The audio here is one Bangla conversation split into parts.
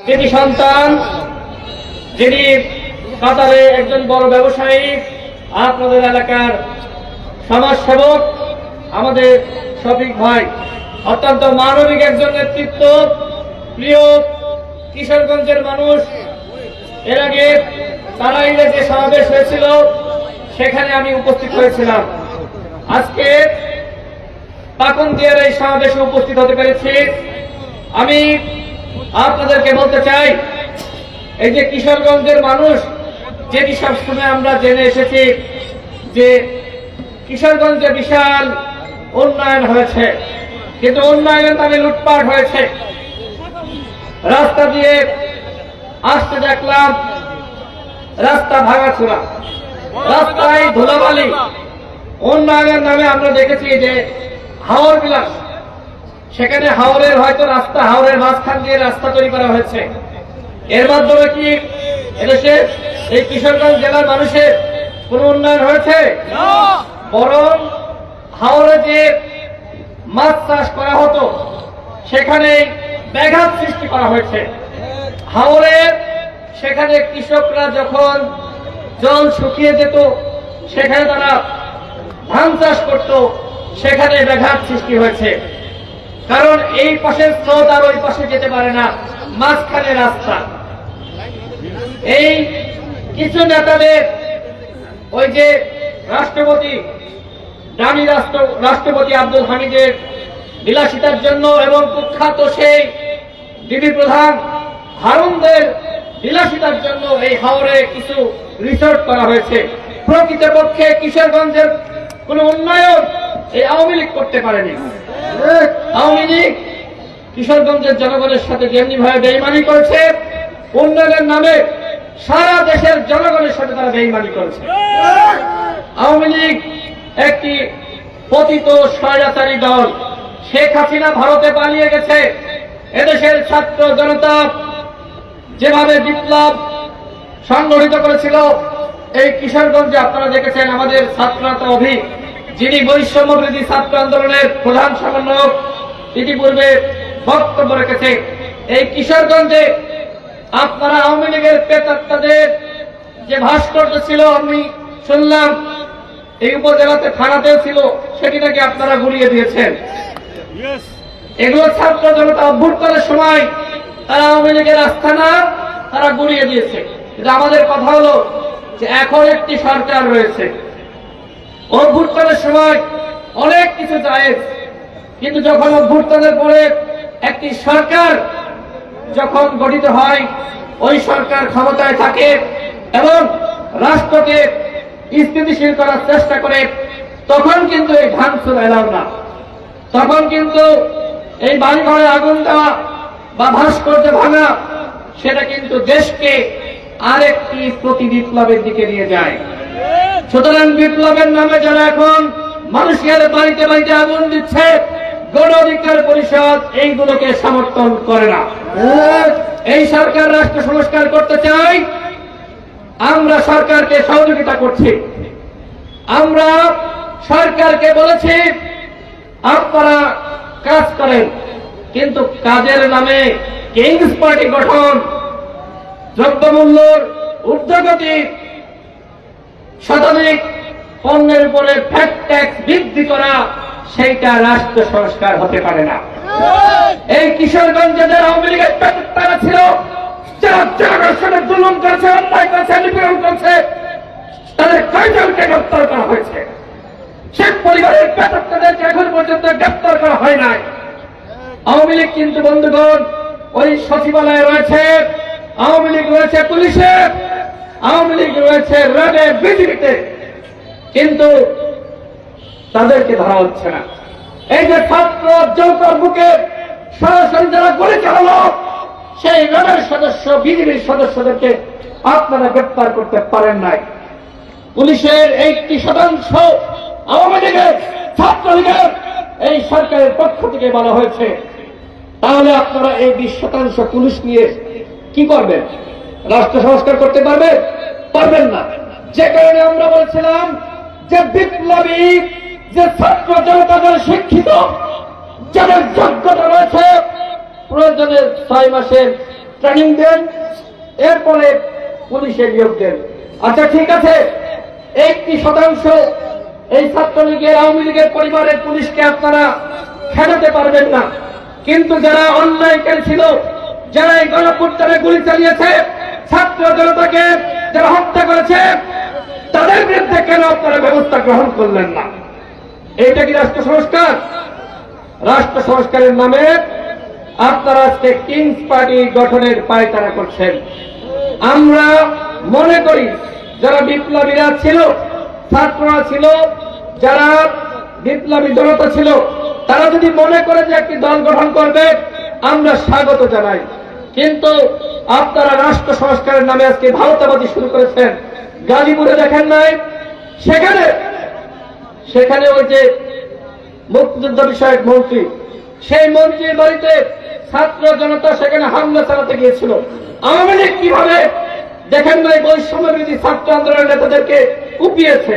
কৃতি সন্তান, যিনি কাতারে একজন বড় ব্যবসায়ী, আপনাদের এলাকার সমাজসেবক আমাদের শফিক ভাই, অত্যন্ত মানবিক একজন নেতৃত্ব, প্রিয় কিশোরগঞ্জের মানুষ। এর আগে তারাইলে যে সমাবেশ হয়েছিল সেখানে আমি উপস্থিত হয়েছিলাম। আজকে পাকুন্দিয়ার এই সমাবেশে উপস্থিত হতে পেরেছি। আমি আপনাদেরকে বলতে চাই, এই যে কিশোরগঞ্জের মানুষ, যেটি সবসময় আমরা জেনে এসেছি যে কিশোরগঞ্জে বিশাল উন্নয়ন হয়েছে, কিন্তু উন্নয়নের নামে লুটপাট হয়েছে। রাস্তা দিয়ে আসতে দেখলাম রাস্তা ভাঙাচোরা, রাস্তায় ধুলাবালি। উন্নয়নের নামে আমরা দেখেছি যে হাওর বিলাস, সেখানে হাওরের হয়তো রাস্তা, হাওরের মাঝখান দিয়ে রাস্তা তৈরি করা হয়েছে। এর মাধ্যমে কি এদেশে এই কিশোরগঞ্জ জেলার মানুষের কোন উন্নয়ন হয়েছে? বরং হাওরে যে মাছ চাষ করা হতো সেখানে ব্যাঘাত সৃষ্টি করা হয়েছে। হাওরে সেখানে কৃষকরা যখন জল শুকিয়ে যেত, সেখানে তারা ধান চাষ করত, সেখানে ব্যাঘাত সৃষ্টি হয়েছে। কারণ এই পাশের স্রোত আর ওই পাশে যেতে পারে না, মাঝখানে রাস্তা। এই কিছু নেতাদের ওই যে রাষ্ট্রপতি, দামি রাষ্ট্রপতি আব্দুল হামিদের বিলাসিতার জন্য এবং কুখ্যাত সেই ডিবি প্রধান হারুনদের বিলাসিতার জন্য এই হাওরে কিছু রিসোর্ট করা হয়েছে। প্রকৃতপক্ষে কিশোরগঞ্জের কোন উন্নয়ন এই আওয়ামী লীগ করতে পারেনি। আওয়ামী লীগ কিশোরগঞ্জের জনগণের সাথে যেমনি ভাবে বেইমানি করেছে, উন্নয়নের নামে সারা দেশের জনগণের সাথে তারা বেইমানি করেছে। আওয়ামী লীগ একটি পতিত স্বৈরাচারী দল। শেখ হাসিনা ভারতে পালিয়ে গেছে। এদেশের ছাত্র জনতা যেভাবে বিপ্লব সংগঠিত করেছিল, এই কিশোরগঞ্জে আপনারা দেখেছেন আমাদের ছাত্রনেতা অভি, যিনি বৈষম্য বিরোধী ছাত্র আন্দোলনের প্রধান সমন্বয়ক, ইতিপূর্বে বক্তব্য রেখেছে। এই কিশোরগঞ্জে আপনারা আওয়ামী লীগের প্রেতাত্মাদের যে ভাস্কর্য ছিল, আমি শুনলাম এই উপজেলাতে থানাতেও ছিল, সেটি নাকি আপনারা গুড়িয়ে দিয়েছেন। এগুলো ছাত্র জনতা অভ্যুত্থানের সময় তারা আওয়ামী লীগের আস্থানা তারা গুড়িয়ে দিয়েছে। কিন্তু আমাদের কথা হলো যে এখন একটি সরকার রয়েছে। অভ্যুত্থানের সময় অনেক কিছু জায়েজ, কিন্তু যখন অভ্যুত্থানের পরে একটি সরকার যখন গঠিত হয়, ওই সরকার ক্ষমতায় থাকে এবং রাষ্ট্রকে স্থিতিশীল করার চেষ্টা করে, তখন কিন্তু এই ভাঙচুর এলাও না। তখন কিন্তু এই বাড়িঘরে আগুন দেওয়া বা ভাস্কর্য ভাঙা, সেটা কিন্তু দেশকে আরেকটি প্রতি বিপ্লবের দিকে নিয়ে যায়। সুতরাং বিপ্লবের নামে যারা এখন মানুষের বাড়িতে বাড়িতে আগুন দিচ্ছে, গণ অধিকার পরিষদ এইগুলোকে সমর্থন করে না। এই সরকার রাষ্ট্র সংস্কার করতে চাই, আমরা সরকারকে সহযোগিতা করছি। আমরা সরকারকে বলেছি আপনারা কাজ করেন, কিন্তু কাজের নামে কিংস পার্টি গঠন, দ্রব্যমূল্যের ঊর্ধ্বগতি, শতাধিক পণ্যের উপরে ভ্যাট ট্যাক্স বৃদ্ধি করা, সেইটা রাষ্ট্র সংস্কার হতে পারে না। এই কিশোরগঞ্জে যারা আওয়ামী লীগের প্রেতাত্মারা ছিল, যারা জনগণের সাথে জুলুম করেছে, অন্যায় করেছে, নিপীড়ন করেছে, তাদের কয়জনকে গ্রেপ্তার করা হয়েছে? শেখ পরিবারের প্রেতাত্মাদেরকে এখন পর্যন্ত গ্রেপ্তার করা হয় নাই। আওয়ামী লীগ কিন্তু বন্ধুগণ ওই সচিবালয়ে রয়েছে, আওয়ামী লীগ রয়েছে পুলিশে, আওয়ামী লীগ রয়েছে র্যাবে, বিজিবিতে, কিন্তু তাদেরকে ধরা হচ্ছে না। এই যে ছাত্র যৌকর বুকে সরাসরি যারা গুলি চালালো, সেই র্যাবের সদস্য, বিজিবির সদস্যদেরকে আপনারা গ্রেপ্তার করতে পারেন নাই। পুলিশের 80% আওয়ামী লীগের, ছাত্রলীগের এই সরকারের পক্ষ থেকে বলা হয়েছে। তাহলে আপনারা এই 20% পুলিশ নিয়ে কি করবেন? রাষ্ট্র সংস্কার করতে পারবেন? পারবেন না। যে কারণে আমরা বলছিলাম যে বিপ্লবী যে ছাত্র জনতা, যারা শিক্ষিত, যাদের যোগ্যতা রয়েছে, প্রয়োজনে 6 মাসের ট্রেনিং দেন, এরপরে পুলিশে নিয়োগ দেন। আচ্ছা ঠিক আছে, 80% এই ছাত্রলীগের আওয়ামী লীগের পরিবারের পুলিশকে আপনারা ফেরাতে পারবেন না, কিন্তু যারা অন্যায়কারী ছিল, যারা এই গণঅভ্যুত্থানে গুলি চালিয়েছে, ছাত্র জনতাকে যারা হত্যা করেছে, তাদের বিরুদ্ধে কেন আপনারা ব্যবস্থা গ্রহণ করলেন না? এইটা কি রাষ্ট্র সংস্কার? রাষ্ট্র সংস্কারের নামে আপনারা আজকে কিংস পার্টি গঠনের পায়তারা করছেন। আমরা মনে করি যারা বিপ্লবীরা ছিল, ছাত্ররা ছিল, যারা বিপ্লবী জনতা ছিল, তারা যদি মনে করে যে একটি দল গঠন করবে, আমরা স্বাগত জানাই। কিন্তু আপনারা রাষ্ট্র সংস্কারের নামে আজকে ভারতাবাদী শুরু করেছেন। গাজীপুরে দেখেন নাই, সেখানে ওই যে মুক্তিযুদ্ধ বিষয়ক মন্ত্রী, সেই মন্ত্রীর বাড়িতে ছাত্র জনতা সেখানে হামলা চালাতে গিয়েছিল। আওয়ামী লীগ কিভাবে দেখেন নাই বৈষম্য বিরোধী ছাত্র আন্দোলনের নেতাদেরকে কুপিয়েছে।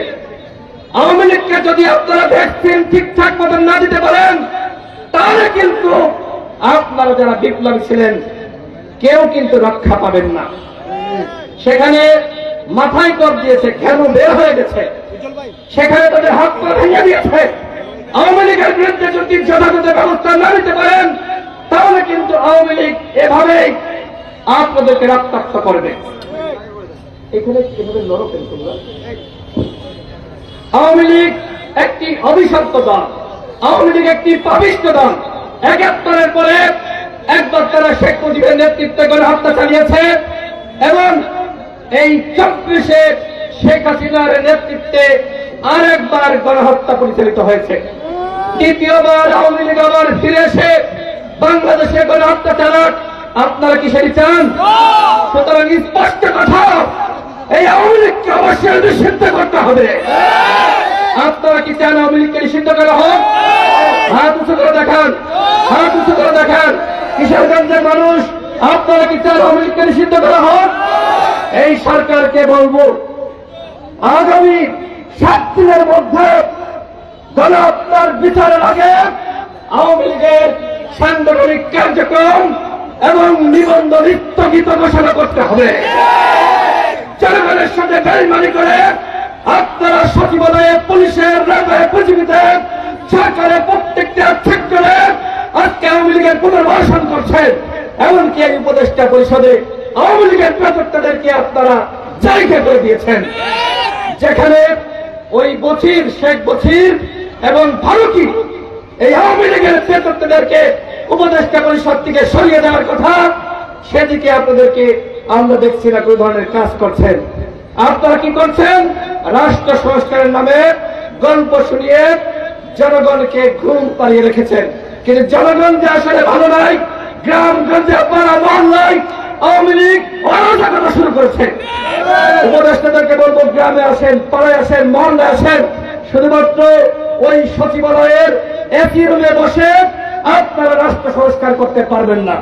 আওয়ামী লীগকে যদি আপনারা ভ্যাকসিন ঠিকঠাক মতন না দিতে পারেন, তাহলে কিন্তু আপনারা যারা বিপ্লবী ছিলেন কেউ কিন্তু রক্ষা পাবেন না। সেখানে মাথায় কর দিয়েছে, ঘেনু বের হয়ে গেছে, সেখানে তাদের হাত পা ভেঙে দিয়েছে। আওয়ামী লীগের বিরুদ্ধে যদি যথাযথ ব্যবস্থা না নিতে পারেন, তাহলে কিন্তু আওয়ামী লীগ এভাবেই আপনাদেরকে রক্তাক্ত করবে। এখানে কিভাবে লড়বেন তোমরা? আওয়ামী লীগ একটি অভিশপ্ত দল, আওয়ামী লীগ একটি পাপিষ্ঠ দল। ৭১-এর পরে একবার তারা শেখ মুজিবের নেতৃত্বে করে হত্যা চালিয়েছে এবং এই ২৪-এ শেখ হাসিনার নেতৃত্বে আরেকবার গণহত্যা পরিচালিত হয়েছে। দ্বিতীয়বার আওয়ামী লীগ আবার ফিরে এসে বাংলাদেশে গণহত্যা চালাক। আপনারা কি সেটি চান? সুতরাং স্পষ্ট কথা, এই আওয়ামী লীগকে অবশ্যই নিষিদ্ধ করতে হবে। আপনারা কি চান আওয়ামী লীগকে নিষিদ্ধ করা হোক? হাত উঁচু করে দেখান, হাত উঁচু করে দেখান। কিশোরগঞ্জের মানুষ, আপনারা কি চান আওয়ামী লীগকে নিষিদ্ধ করা হোক? এই সরকারকে বলবো, আগামী 7 দিনের মধ্যে গণহত্যার বিচারের আগে আওয়ামী লীগের সাংগঠনিক কার্যক্রম এবং নিবন্ধন স্থগিত ঘোষণা করতে হবে। জনগণের সাথে বেইমানি করে আপনারা সচিবালয়ে, পুলিশের, রেলওয়ে, পৃথিবীতে, সরকারের প্রত্যেকটা সেক্টরে আজকে আওয়ামী লীগের পুনর্বাসন করছেন। এমনকি এই উপদেষ্টা পরিষদে আওয়ামী লীগের প্রেতাত্মাদেরকে আপনারা জায়গা করে দিয়েছেন, যেখানে ওই বছির, শেখ বছির এবং ফারুকি এই আওয়ামী লীগের প্রেতাত্মাদেরকে উপদেষ্টা পরিষদ থেকে সরিয়ে দেওয়ার কথা, সেদিকে আপনাদেরকে আমরা দেখছি না কোন ধরনের কাজ করছেন। আপনারা কি করছেন? রাষ্ট্র সংস্কারের নামে গল্প শুনিয়ে জনগণকে ঘুম পাড়িয়ে রেখেছেন। কিন্তু জনগণ যে আসলে ভালো নাই, গ্রামগঞ্জে আপনারা মহল্লায় আওয়ামী লীগ অরাজকতা শুরু করেছে। উপদেষ্টাদেরকে বলবো, গ্রামে আসেন, পাড়ায় আসেন, মহল্লায় আসেন। শুধুমাত্র ওই সচিবালয়ের একই রুমে বসে আপনারা রাষ্ট্র সংস্কার করতে পারবেন না।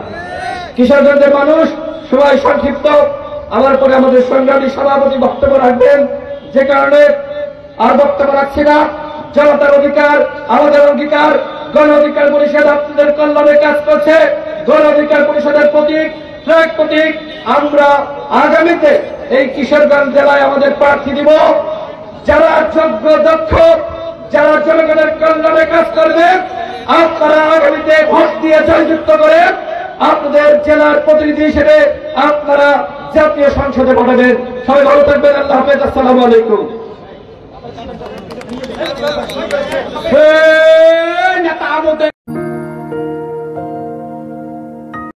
কিশোরগঞ্জের মানুষ, সময় সংক্ষিপ্ত, আমার পরে আমাদের সংগ্রামী সভাপতি বক্তব্য রাখবেন, যে কারণে আর বক্তব্য রাখছি না। জনতার অধিকার আমাদের অঙ্গীকার। গণ অধিকার পরিষদ আপনাদের কল্যাণে কাজ করছে। গণ অধিকার পরিষদের প্রতীক, ফ্ল্যাগ প্রতীক, আমরা আগামীতে এই কিশোরগঞ্জ জেলায় আমাদের প্রার্থী দিব। যারা যোগ্য, দক্ষ, যারা জনগণের কল্যাণে কাজ করবে, আপনারা আগামীতে ভোট দিয়ে জয়যুক্ত করে আপনাদের জেলার প্রতিনিধি হিসেবে আপনারা জাতীয় সংসদে পাঠাবেন। সবাই ভালো থাকবেন। আল্লাহ হাফেজ। আসসালামু আলাইকুম।